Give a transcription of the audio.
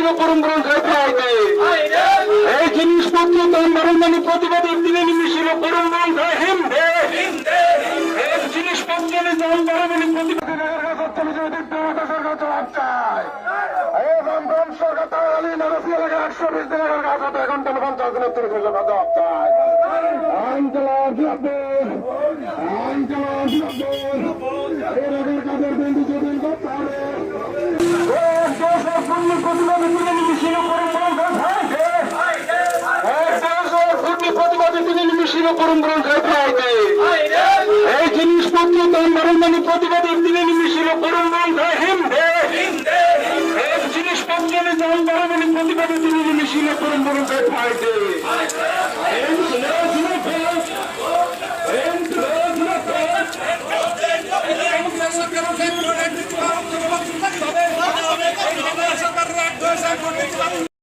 নিমিশিল করুন গ্রন্থের ফাইদে এই জিনিসপত্র দাম বাড়ানো প্রতিবাদের দিনে নিমিশিল করুন গ্রন্থ হিন্দে এই জিনিসপত্রের দাম বাড়ানো প্রতিবাদের সরকার জবাব চায় সরকার তাহলে নারসি এলাকা 120 দিনের কাজ হতো এখন 50 দিনের 30 জবাব চায় আইন চালান আইন চালান এলাকার কাজের বিন্দু জটিল করতে হবে প্রতিবাদের দিনে নিমিশিল করুন গ্রন্থের ফাইদে প্রতিবাদের দিনে নিমিশিল করুন গ্রন্থের ফাইদে এই জিনিসপত্র দাম বাড়ানো প্রতিবাদের দিনে নিমিশিল করুন গ্রন্থ হিন্দে এই জিনিসপত্রের দাম বাড়ানো প্রতিবাদের দিনে নিমিশিল করুন গ্রন্থের ফাইদে